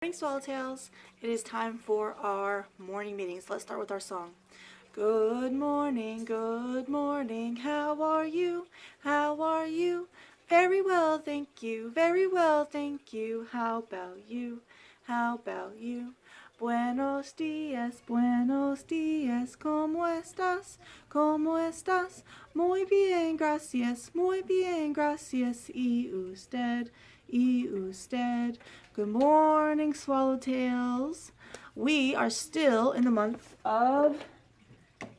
Morning Swallowtails. It is time for our morning meetings. Let's start with our song. Good morning, how are you? How are you? Very well, thank you, very well, thank you. How about you? How about you? Buenos dias, ¿cómo estás? ¿Cómo estás? Muy bien, gracias, muy bien, gracias. ¿Y usted? ¿Y usted? Good morning, Swallowtails. We are still in the month of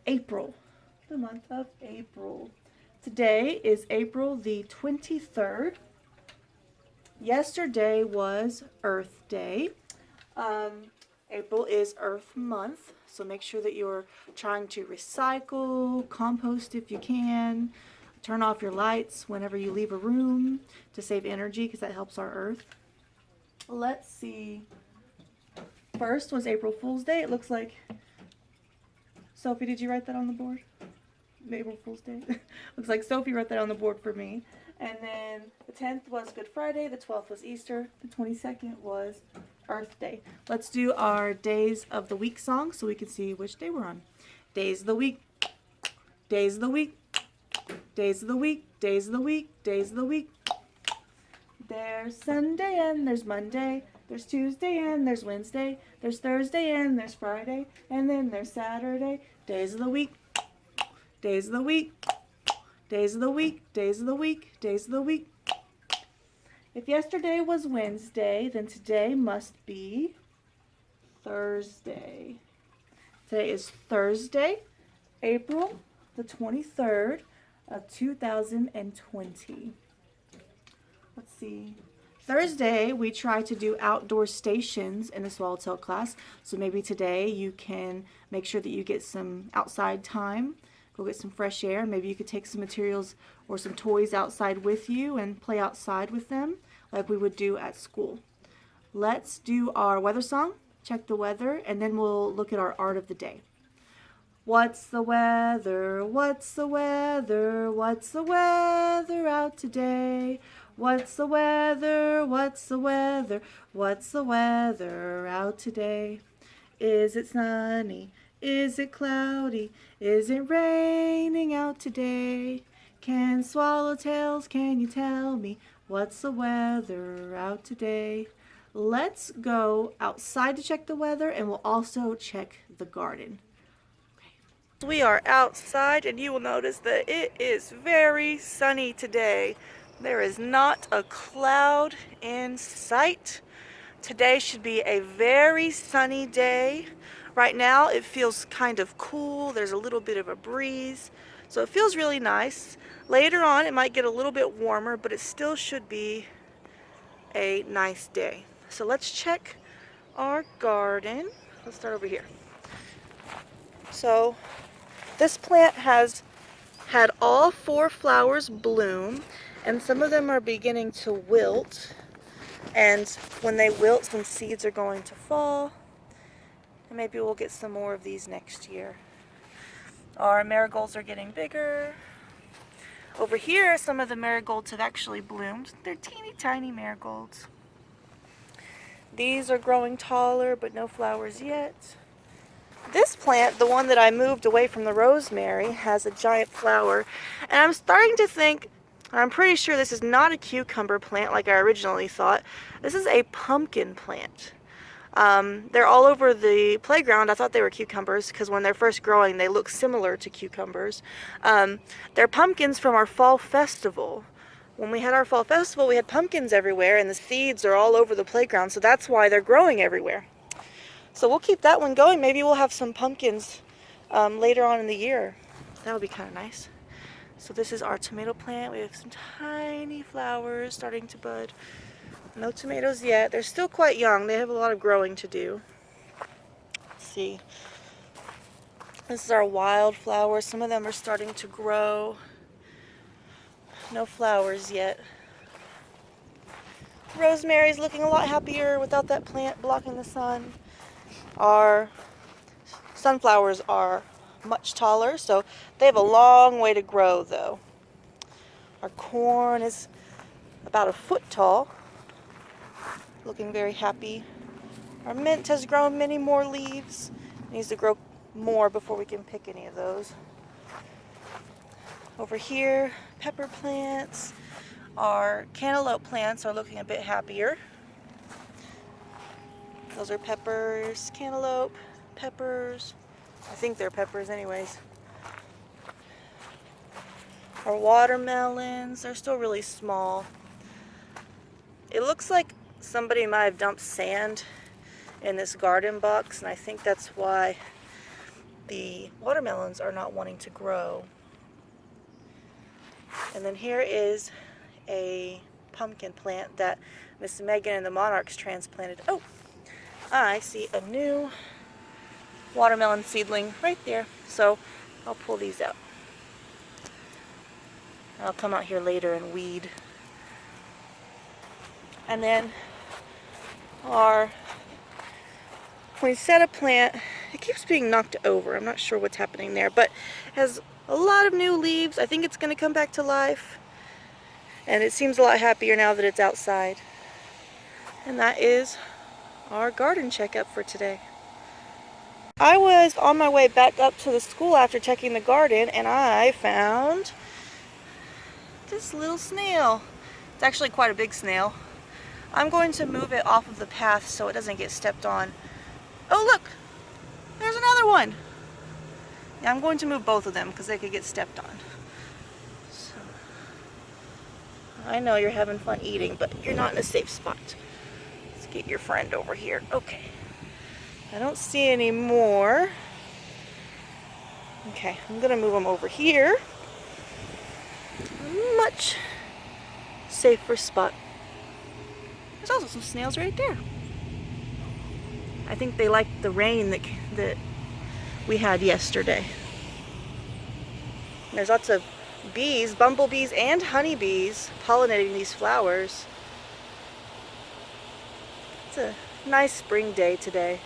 April. The month of April. Today is April the 23rd. Yesterday was Earth Day. April is Earth Month, so make sure that you're trying to recycle, compost if you can, turn off your lights whenever you leave a room to save energy because that helps our Earth. Let's see. First was April Fool's Day. It looks like. Sophie, did you write that on the board? April Fool's Day. Looks like Sophie wrote that on the board for me. And then the 10th was Good Friday. The 12th was Easter. The 22nd was Earth Day. Let's do our Days of the Week song so we can see which day we're on. Days of the Week. Days of the Week. Days of the Week. Days of the Week. Days of the Week. There's Sunday and there's Monday. There's Tuesday and there's Wednesday. There's Thursday and there's Friday. And then there's Saturday. Days of the week. Days of the week. Days of the week. Days of the week. Days of the week. If yesterday was Wednesday, then today must be Thursday. Today is Thursday, April the 23rd of 2020. Let's see. Thursday, we try to do outdoor stations in the Swallowtail class. So maybe today you can make sure that you get some outside time, go get some fresh air. Maybe you could take some materials or some toys outside with you and play outside with them like we would do at school. Let's do our weather song, check the weather, and then we'll look at our art of the day. What's the weather? What's the weather? What's the weather out today? What's the weather? What's the weather? What's the weather out today? Is it sunny? Is it cloudy? Is it raining out today? Can Swallowtails, can you tell me what's the weather out today? Let's go outside to check the weather, and we'll also check the garden. We are outside, and you will notice that it is very sunny today. There is not a cloud in sight. Today should be a very sunny day. Right now it feels kind of cool. There's a little bit of a breeze, so it feels really nice. Later on it might get a little bit warmer, but it still should be a nice day. So let's check our garden. Let's start over here. So this plant has had all 4 flowers bloom, and some of them are beginning to wilt. And when they wilt, some seeds are going to fall. And maybe we'll get some more of these next year. Our marigolds are getting bigger. Over here, some of the marigolds have actually bloomed. They're teeny tiny marigolds. These are growing taller, but no flowers yet. This plant, the one that I moved away from the rosemary, has a giant flower. And I'm starting to think, I'm pretty sure this is not a cucumber plant like I originally thought. This is a pumpkin plant. They're all over the playground. I thought they were cucumbers because when they're first growing they look similar to cucumbers. They're pumpkins from our fall festival. When we had our fall festival, we had pumpkins everywhere, and the seeds are all over the playground, so that's why they're growing everywhere. So we'll keep that one going. Maybe we'll have some pumpkins later on in the year. That would be kind of nice. So this is our tomato plant. We have some tiny flowers starting to bud. No tomatoes yet. They're still quite young. They have a lot of growing to do. Let's see. This is our wildflowers. Some of them are starting to grow. No flowers yet. Rosemary's looking a lot happier without that plant blocking the sun. Our sunflowers are much taller, so they have a long way to grow though. Our corn is about a foot tall, looking very happy. Our mint has grown many more leaves. It needs to grow more before we can pick any of those. Over here, pepper plants. Our cantaloupe plants are looking a bit happier. Those are peppers, cantaloupe, peppers. I think they're peppers anyways. Our watermelons, they're still really small. It looks like somebody might have dumped sand in this garden box, and I think that's why the watermelons are not wanting to grow. And then here is a pumpkin plant that Miss Megan and the Monarchs transplanted. Oh, I see a new watermelon seedling right there. So I'll pull these out. I'll come out here later and weed. And then when we set a plant, it keeps being knocked over. I'm not sure what's happening there, but it has a lot of new leaves. I think it's going to come back to life. And it seems a lot happier now that it's outside. And that is our garden checkup for today. I was on my way back up to the school after checking the garden, and I found this little snail. It's actually quite a big snail. I'm going to move it off of the path so it doesn't get stepped on. Oh look! There's another one! Yeah, I'm going to move both of them because they could get stepped on. So, I know you're having fun eating, but you're not in a safe spot. Let's get your friend over here. Okay. I don't see any more. Okay, I'm going to move them over here. A much safer spot. There's also some snails right there. I think they like the rain that we had yesterday. And there's lots of bees, bumblebees and honeybees pollinating these flowers. It's a nice spring day today.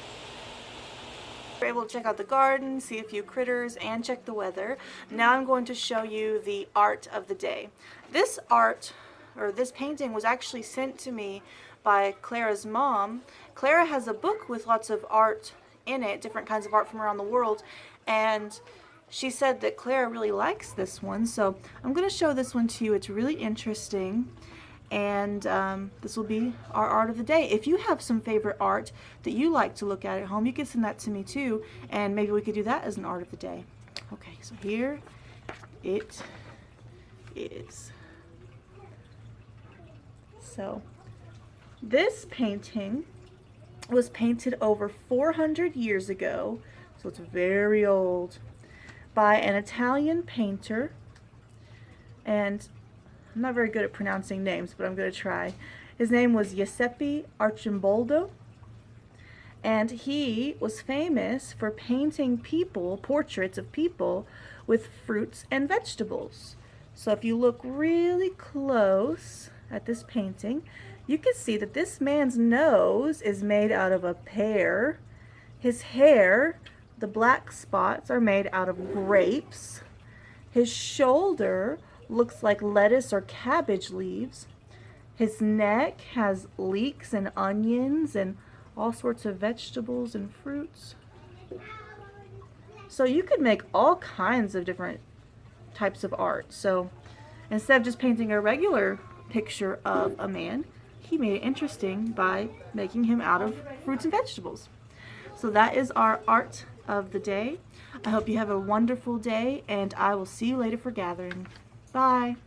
We're able to check out the garden, see a few critters, and check the weather. Now I'm going to show you the art of the day. This art, or this painting, was actually sent to me by Clara's mom. Clara has a book with lots of art in it, different kinds of art from around the world, and she said that Clara really likes this one, so I'm going to show this one to you. It's really interesting, and this will be our art of the day. If you have some favorite art that you like to look at home, you can send that to me too, and maybe we could do that as an art of the day. Okay, so here it is. So this painting was painted over 400 years ago, so it's very old, by an Italian painter, and I'm not very good at pronouncing names, but I'm going to try. His name was Giuseppe Archimboldo, and he was famous for painting people, portraits of people, with fruits and vegetables. So if you look really close at this painting, you can see that this man's nose is made out of a pear. His hair, the black spots, are made out of grapes. His shoulder looks like lettuce or cabbage leaves. His neck has leeks and onions and all sorts of vegetables and fruits. So you could make all kinds of different types of art. So instead of just painting a regular picture of a man, he made it interesting by making him out of fruits and vegetables. So that is our art of the day. I hope you have a wonderful day, and I will see you later for gathering. Bye.